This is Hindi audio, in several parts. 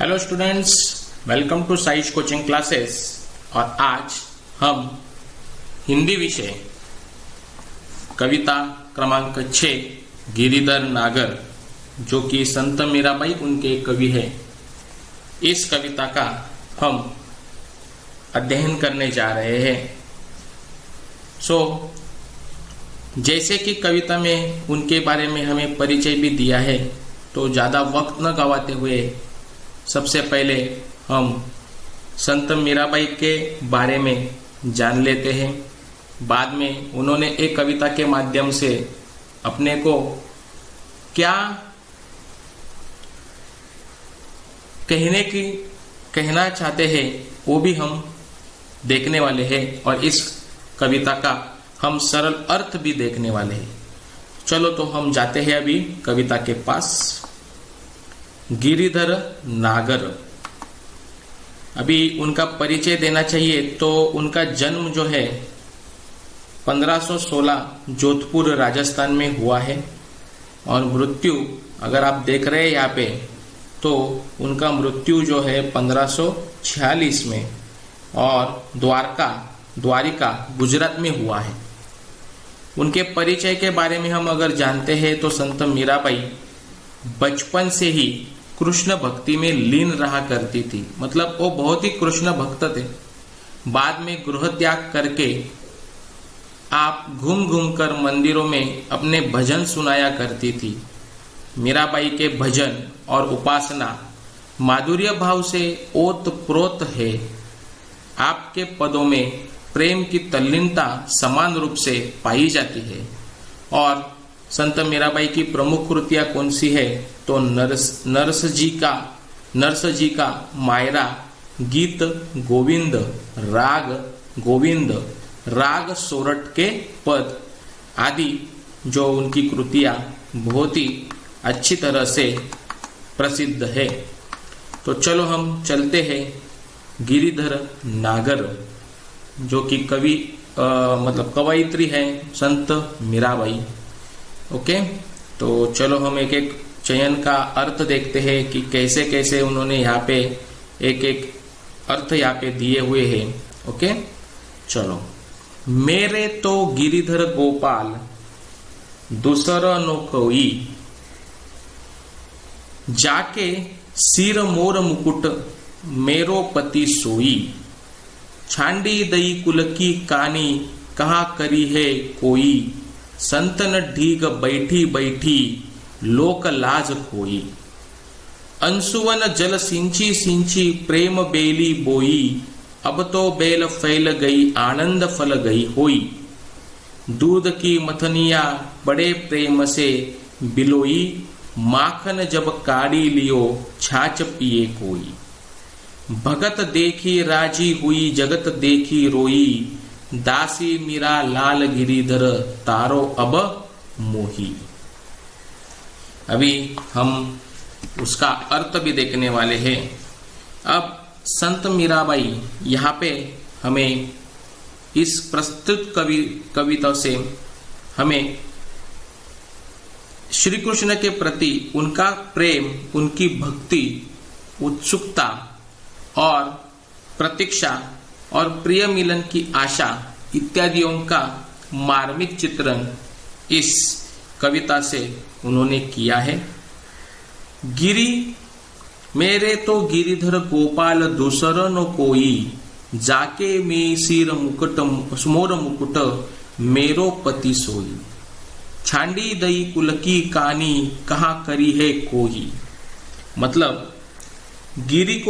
Hello students, welcome to size coaching classes. और आज हम हिंदी विषय कविता क्रमांक 6 गिरिधर नागर, जो कि संत मीराबाई उनके कवि है, इस कविता का हम अध्ययन करने जा रहे हैं। जैसे कि कविता में उनके बारे में हमें परिचय भी दिया है, तो ज़्यादा वक्त न गवाते हुए सबसे पहले हम संत मीराबाई के बारे में जान लेते हैं। बाद में उन्होंने एक कविता के माध्यम से अपने को क्या कहना चाहते हैं वो भी हम देखने वाले हैं, और इस कविता का हम सरल अर्थ भी देखने वाले हैं। चलो तो हम जाते हैं अभी कविता के पास। गिरिधर नागर, अभी उनका परिचय देना चाहिए तो उनका जन्म जो है 1516 जोधपुर राजस्थान में हुआ है, और मृत्यु अगर आप देख रहे हैं यहाँ पे तो उनका मृत्यु जो है 1546 में, और द्वारिका गुजरात में हुआ है। उनके परिचय के बारे में हम अगर जानते हैं तो संत मीराबाई बचपन से ही कृष्ण भक्ति में लीन रहा करती थी, मतलब वो बहुत ही कृष्ण भक्त थे। बाद में गृह त्याग करके आप घूम घूम कर मंदिरों में अपने भजन सुनाया करती थी। मीराबाई के भजन और उपासना माधुर्य भाव से ओत प्रोत है। आपके पदों में प्रेम की तल्लीनता समान रूप से पाई जाती है। और संत मीराबाई की प्रमुख कृतियां कौन सी है तो नरस जी का मायरा, गीत गोविंद, राग सोरठ के पद आदि, जो उनकी कृतियां बहुत ही अच्छी तरह से प्रसिद्ध है। तो चलो हम चलते हैं गिरिधर नागर, जो कि कवि मतलब कवयित्री है संत मीराबाई। ओके, तो चलो हम एक एक चयन का अर्थ देखते हैं कि कैसे कैसे उन्होंने यहाँ पे एक एक अर्थ यहाँ पे दिए हुए हैं। ओके, चलो। मेरे तो गिरिधर गोपाल दूसरा नो कोई, जाके सिर मोर मुकुट मेरो पति सोई, छांडी दई कुल की कानी कहाँ करी है कोई, संतन ढीग बैठी बैठी लोक लाज खोई, अंशुवन जल सिंची सिंची प्रेम बेली बोई, अब तो बेल फैल गई आनंद फल गई होई, दूध की मथनिया बड़े प्रेम से बिलोई, माखन जब काढ़ी लियो छाछ पिए कोई, भगत देखी राजी हुई जगत देखी रोई, दासी मीरा लाल गिरिधर तारो अब मोही। अभी हम उसका अर्थ भी देखने वाले हैं। अब संत मीराबाई यहाँ पे हमें इस प्रस्तुत कविता से हमें श्री कृष्ण के प्रति उनका प्रेम, उनकी भक्ति, उत्सुकता और प्रतीक्षा और प्रिय मिलन की आशा इत्यादियों का मार्मिक चित्रण इस कविता से उन्होंने किया है। मेरे तो गिरिधर गोपाल दूसर न कोई, जाके में सिर मोर मुकुट मेरो पति सोई, छांडी दई कुल की कानी कहाँ करी है कोई। मतलब गिरी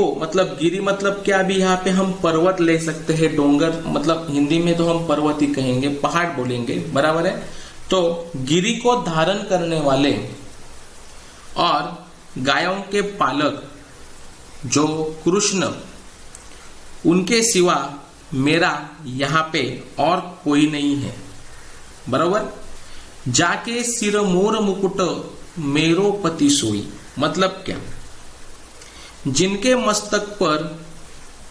मतलब क्या, भी यहाँ पे हम पर्वत ले सकते हैं, डोंगर, मतलब हिंदी में तो हम पर्वत ही कहेंगे, पहाड़ बोलेंगे, बराबर है। तो गिरी को धारण करने वाले और गायों के पालक जो कृष्ण, उनके सिवा मेरा यहाँ पे और कोई नहीं है, बराबर। जाके सिर मोर मुकुट मेरो पति सोई, मतलब क्या, जिनके मस्तक पर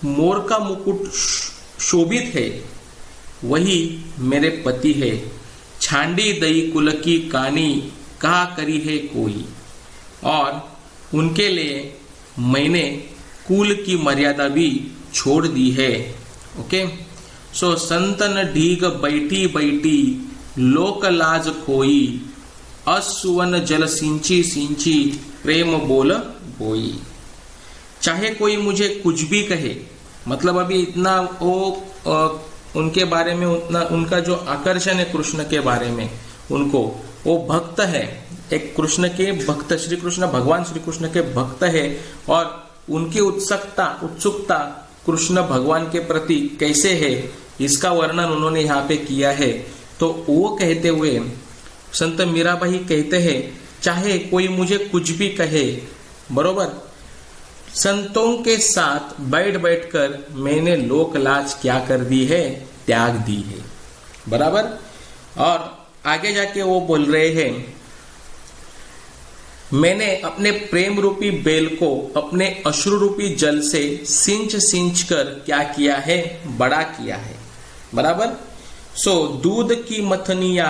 मोर का मुकुट शोभित है वही मेरे पति है, छांडी दई कुल की कानी कहा करी है कोई, और उनके लिए मैंने कुल की मर्यादा भी छोड़ दी है। ओके, सो संतन ढीग बैठी बैठी लोक लाज खोई, असुवन जल सिंची सिंची प्रेम बोल बोई। चाहे कोई मुझे कुछ भी कहे, मतलब अभी इतना वो उनके बारे में उतना उनका जो आकर्षण है कृष्ण के बारे में, उनको वो भक्त है, एक कृष्ण के भक्त, श्री कृष्ण भगवान श्री कृष्ण के भक्त है, और उनकी उत्सुकता कृष्ण भगवान के प्रति कैसे है इसका वर्णन उन्होंने यहाँ पे किया है। तो वो कहते हुए संत मीराबाई कहते हैं, चाहे कोई मुझे कुछ भी कहे, बरोबर, संतों के साथ बैठ बैठकर मैंने लोक लाज क्या कर दी है, त्याग दी है, बराबर। और आगे जाके वो बोल रहे हैं, मैंने अपने प्रेम रूपी बेल को अपने अश्रु रूपी जल से सिंच सिंच कर क्या किया है, बड़ा किया है, बराबर। सो दूध की मथनिया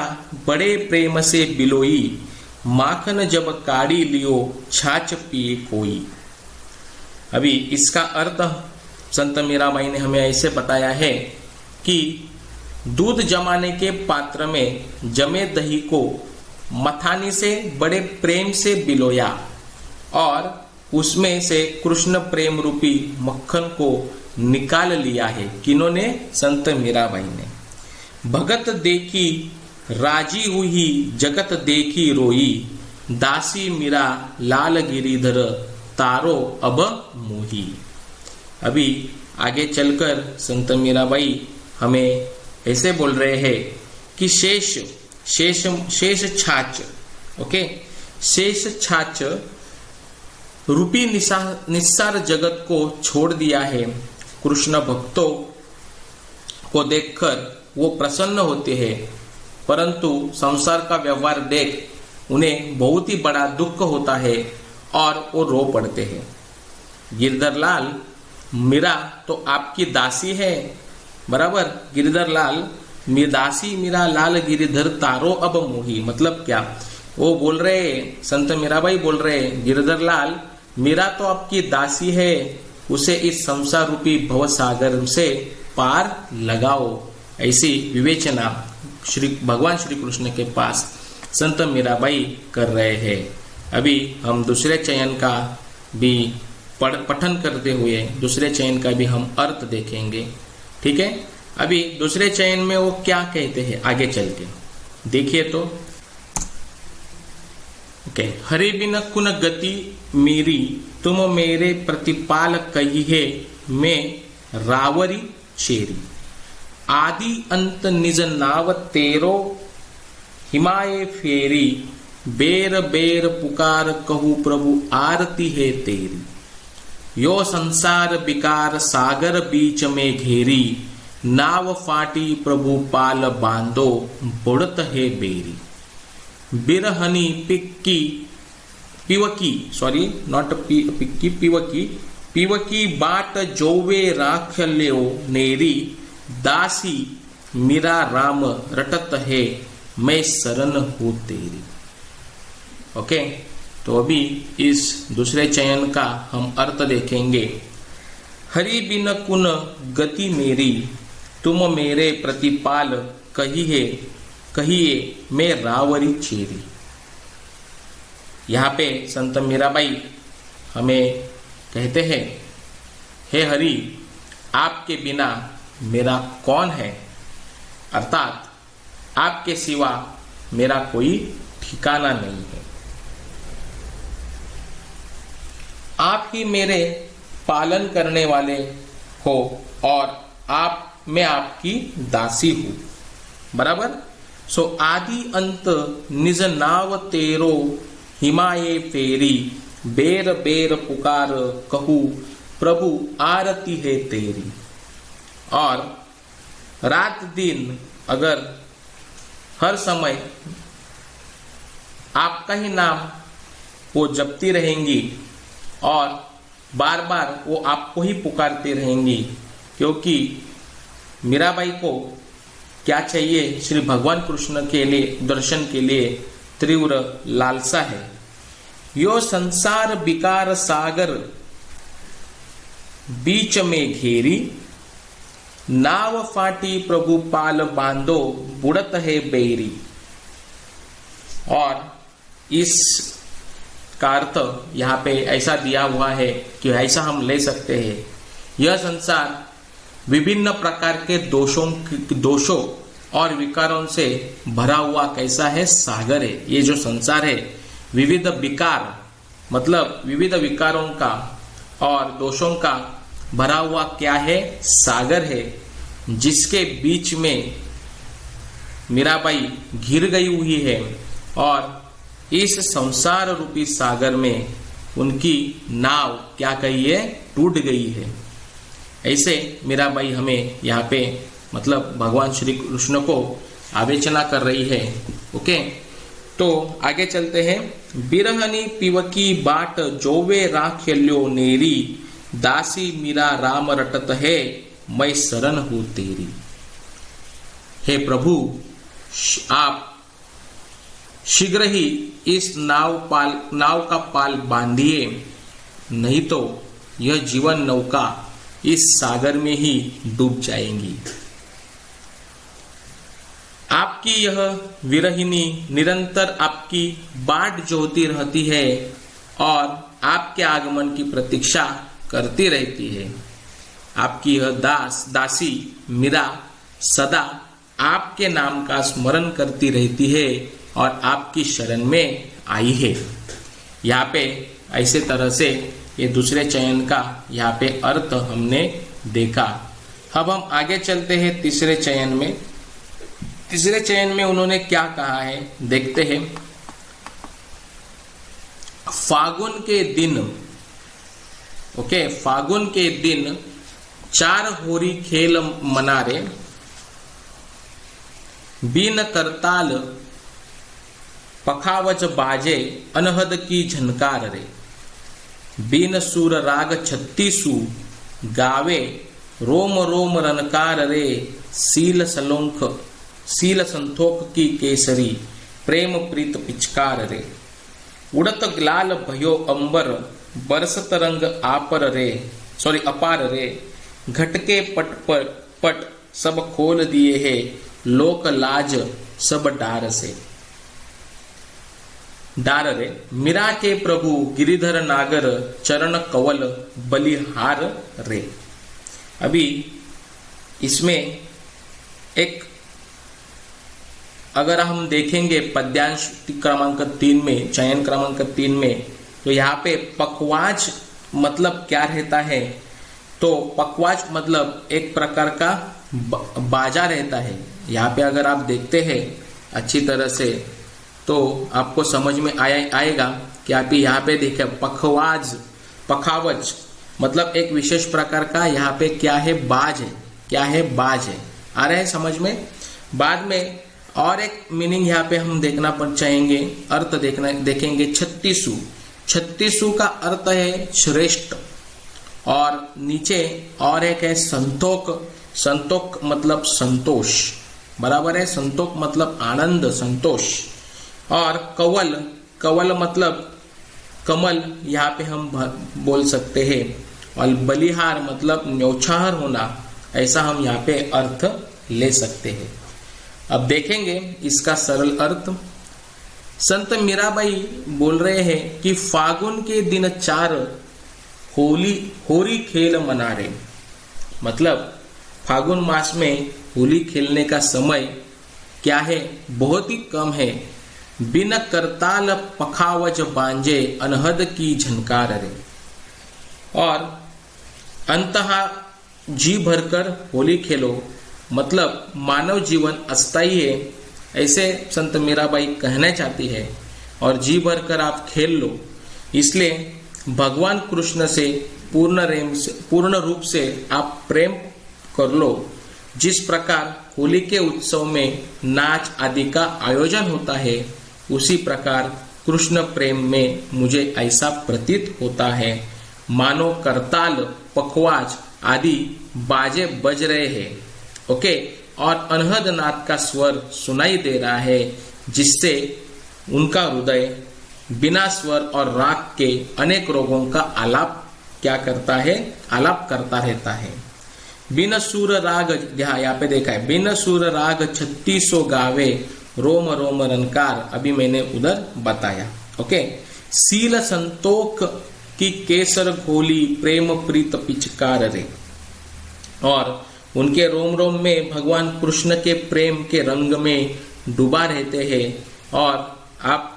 बड़े प्रेम से बिलोई, माखन जब काढ़ी लियो छाछ पिए कोई। अभी इसका अर्थ संत मीराबाई ने हमें ऐसे बताया है कि दूध जमाने के पात्र में जमे दही को मथानी से बड़े प्रेम से बिलोया और उसमें से कृष्ण प्रेम रूपी मक्खन को निकाल लिया है। किन्होंने? संत मीराबाई ने। भगत देखी राजी हुई जगत देखी रोई, दासी मीरा लाल गिरिधर तारो अब मोही। अभी आगे चलकर संत मीराबाई हमें ऐसे बोल रहे हैं कि शेष छाछ, ओके, शेष छाछ रूपी निस्सार जगत को छोड़ दिया है। कृष्ण भक्तों को देखकर वो प्रसन्न होते हैं, परंतु संसार का व्यवहार देख उन्हें बहुत ही बड़ा दुख होता है और वो रो पड़ते हैं। गिरधर लाल, मीरा तो आपकी दासी है, बराबर। गिरधर लाल दासी मीरा लाल गिरिधर तारो अब मोही, मतलब क्या? वो बोल रहे, संत मीराबाई बोल रहे, गिरधर लाल मीरा तो आपकी दासी है, उसे इस संसार रूपी भव सागर से पार लगाओ। ऐसी विवेचना श्री भगवान श्री कृष्ण के पास संत मीराबाई कर रहे हैं। अभी हम दूसरे चयन का भी पठन करते हुए दूसरे चयन का भी हम अर्थ देखेंगे, ठीक है। अभी दूसरे चयन में वो क्या कहते हैं, आगे चल के देखिए तो। ओके, हरि बिन कुन गति मेरी, तुम मेरे प्रतिपाल कही है, मैं रावरी चेरी। आदि अंत निज नाव तेरो, हिमाए फेरी, बेर बेर पुकार कहू प्रभु आरती है तेरी। यो संसार विकार सागर बीच में घेरी, नाव फाटी प्रभु पाल बांधो बुड़त है बेरी। बिरहनी पिक्की पिवकी, सॉरी नॉट पिक्की, पिवकी, पिवकी बाट जोवे राख ल्यो नेरी, दासी मीरा राम रटत है, मैं शरण हूं तेरी। ओके, तो अभी इस दूसरे चयन का हम अर्थ देखेंगे। हरि बिन कुन गति मेरी, तुम मेरे प्रतिपाल कहिए मैं रावरी चेरी। यहाँ पे संत मीराबाई हमें कहते हैं, हे हरि, आपके बिना मेरा कौन है, अर्थात आपके सिवा मेरा कोई ठिकाना नहीं है। आप ही मेरे पालन करने वाले हो और मैं आपकी दासी हूं, बराबर। सो आदि अंत निज नाव तेरो, हिमाए फेरी, बेर बेर पुकार कहू प्रभु आरती है तेरी। और रात दिन अगर हर समय आपका ही नाम वो जपती रहेंगी और बार बार वो आपको ही पुकारती रहेंगी, क्योंकि मीराबाई को क्या चाहिए, श्री भगवान कृष्ण के लिए दर्शन के लिए तीव्र लालसा है। यो संसार विकार सागर बीच में घेरी, नाव फाटी प्रभु पाल बांधो, बुड़त है बेरी। और इस का अर्थ यहाँ पे ऐसा दिया हुआ है कि ऐसा हम ले सकते हैं, यह संसार विभिन्न प्रकार के दोषों और विकारों से भरा हुआ कैसा है, सागर है। ये जो संसार है विविध विकार मतलब विविध विकारों का और दोषों का भरा हुआ क्या है, सागर है, जिसके बीच में मीराबाई घिर गई हुई है और इस संसार रूपी सागर में उनकी नाव क्या कही है, टूट गई है। ऐसे मीराबाई हमें यहाँ पे मतलब भगवान श्री कृष्ण को आवेचना कर रही है। ओके, तो आगे चलते हैं। बिरहनी पिवकी बाट जोवे राख्यल्यो नेरी, दासी मीरा राम रटत है, मैं शरण हूं तेरी। हे प्रभु, आप शीघ्र ही इस नाव का पाल बांधिए, नहीं तो यह जीवन नौका इस सागर में ही डूब जाएंगी। आपकी यह विरहिनी निरंतर आपकी बाट जोहती रहती है और आपके आगमन की प्रतीक्षा करती रहती है। आपकी यह दासी मीरा सदा आपके नाम का स्मरण करती रहती है और आपकी शरण में आई है। यहाँ पे ऐसे तरह से ये दूसरे चयन का यहाँ पे अर्थ हमने देखा। अब हम आगे चलते हैं तीसरे चयन में। तीसरे चयन में उन्होंने क्या कहा है, देखते हैं। फागुन के दिन, ओके, फागुन के दिन 4 होरी खेल मनारे, बीन करताल पखावज बाजे, अनहद की झनकार रे, बीन सुर राग 36 गावे, रोम रोम रनकार रे, सील संतोख की केसरी, प्रेम प्रीत पिचकार रे, उड़त ग्लाल भयो अंबर, बरसत रंग अपार रे, घटके पट सब खोल दिए है, लोक लाज सब डार रे, मीरा के प्रभु गिरिधर नागर, चरण कवल बलिहार रे। अभी इसमें एक अगर हम देखेंगे पद्यांश क्रमांक 3 में, चयन क्रमांक 3 में, तो यहाँ पे पखवाज मतलब क्या रहता है, तो पखवाज मतलब एक प्रकार का बाजा रहता है। यहाँ पे अगर आप देखते हैं अच्छी तरह से तो आपको समझ में आएगा कि आप यहाँ पे देखें पखावज मतलब एक विशेष प्रकार का यहाँ पे क्या है, बाज है। क्या है, बाज है। आ रहा है समझ में। बाद में और एक मीनिंग यहाँ पे हम देखना चाहेंगे, अर्थ देखेंगे 36 का अर्थ है श्रेष्ठ, और नीचे और एक है संतोक मतलब संतोष, बराबर है। संतोक मतलब आनंद, संतोष। और कवल मतलब कमल, यहाँ पे हम बोल सकते हैं। और बलिहार मतलब न्यौछावर होना, ऐसा हम यहाँ पे अर्थ ले सकते हैं। अब देखेंगे इसका सरल अर्थ। संत मीराबाई बोल रहे हैं कि फागुन के दिन 4 होली खेल मना रहे, मतलब फागुन मास में होली खेलने का समय क्या है, बहुत ही कम है। बिन करताल पखावज बांजे, अनहद की झनकार रे। और अंतहा जी भरकर होली खेलो, मतलब मानव जीवन अस्थायी है, ऐसे संत मीराबाई कहना चाहती है। और जी भरकर आप खेल लो, इसलिए भगवान कृष्ण से पूर्ण रूप से आप प्रेम कर लो। जिस प्रकार होली के उत्सव में नाच आदि का आयोजन होता है, उसी प्रकार कृष्ण प्रेम में मुझे ऐसा प्रतीत होता है, मानो करताल पखवाज आदि बाजे बज रहे हैं, ओके, और अनहद नाद का स्वर सुनाई दे रहा है, जिससे उनका हृदय बिना स्वर और राग के अनेक रोगों का आलाप क्या करता है, आलाप करता रहता है। बिन सुर राग, यहाँ पे देखा है, बिन सुर राग 3600 गावे, रोम रोम रनकार, अभी मैंने उधर बताया। ओके, सील संतोख की केसर घोली, प्रेम प्रीत पिचकार रे, और उनके रोम रोम में भगवान कृष्ण के प्रेम के रंग में डूबा रहते हैं, और आप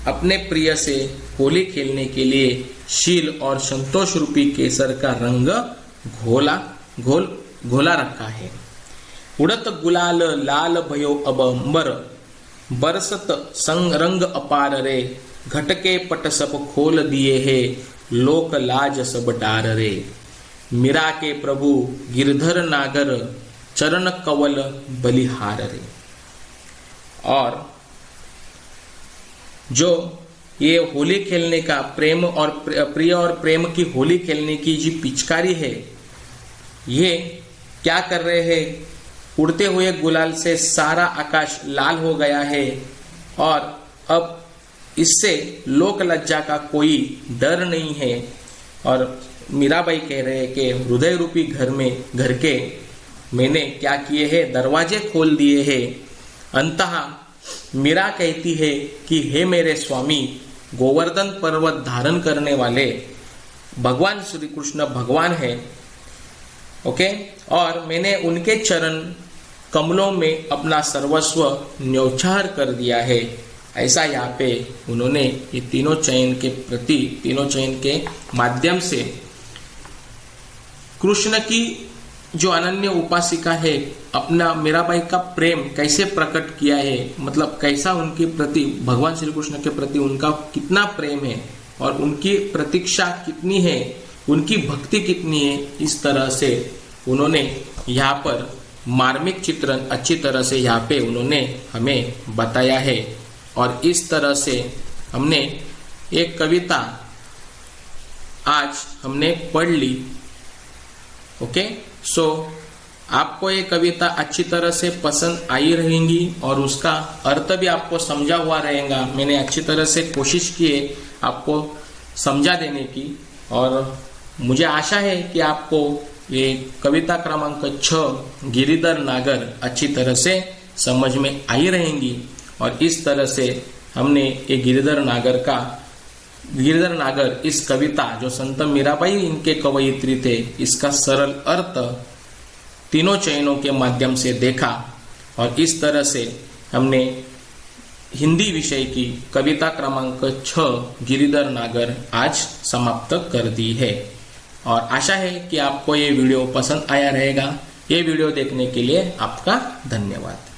अपने प्रिय से होली खेलने के लिए शील और संतोष रूपी केसर का रंग घोला रखा है। उड़त गुलाल लाल भयो अब अंबर, बरसत संग रंग अपार रे, घटके पट सब खोल दिए है, लोक लाज सब डार रे। मीरा के प्रभु गिरधर नागर, चरण कवल बलिहार रे। और जो ये होली खेलने का प्रेम और प्रिय और प्रेम की होली खेलने की जो पिचकारी है, ये क्या कर रहे हैं, उड़ते हुए गुलाल से सारा आकाश लाल हो गया है, और अब इससे लोक लज्जा का कोई डर नहीं है। और मीराबाई कह रहे हैं कि हृदय रूपी घर के मैंने क्या किए हैं, दरवाजे खोल दिए हैं। अंततः मीरा कहती है कि हे मेरे स्वामी, गोवर्धन पर्वत धारण करने वाले भगवान श्री कृष्ण भगवान है। ओके, और मैंने उनके चरण कमलों में अपना सर्वस्व न्यौछावर कर दिया है। ऐसा यहाँ पे उन्होंने ये तीनों चयन के माध्यम से कृष्ण की जो अनन्य उपासिका है, अपना मीराबाई का प्रेम कैसे प्रकट किया है, मतलब कैसा उनके प्रति, भगवान श्री कृष्ण के प्रति उनका कितना प्रेम है और उनकी प्रतीक्षा कितनी है, उनकी भक्ति कितनी है, इस तरह से उन्होंने यहाँ पर मार्मिक चित्रण अच्छी तरह से यहाँ पे उन्होंने हमें बताया है। और इस तरह से हमने एक कविता आज हमने पढ़ ली। ओके, सो आपको ये कविता अच्छी तरह से पसंद आई रहेंगी और उसका अर्थ भी आपको समझा हुआ रहेगा। मैंने अच्छी तरह से कोशिश की है आपको समझा देने की, और मुझे आशा है कि आपको ये कविता क्रमांक 6 गिरिधर नागर अच्छी तरह से समझ में आई रहेंगी। और इस तरह से हमने ये गिरिधर नागर इस कविता जो संत मीराबाई इनके कवयित्री थे, इसका सरल अर्थ तीनों चयनों के माध्यम से देखा। और इस तरह से हमने हिंदी विषय की कविता क्रमांक 6 गिरिधर नागर आज समाप्त कर दी है। और आशा है कि आपको ये वीडियो पसंद आया रहेगा। ये वीडियो देखने के लिए आपका धन्यवाद।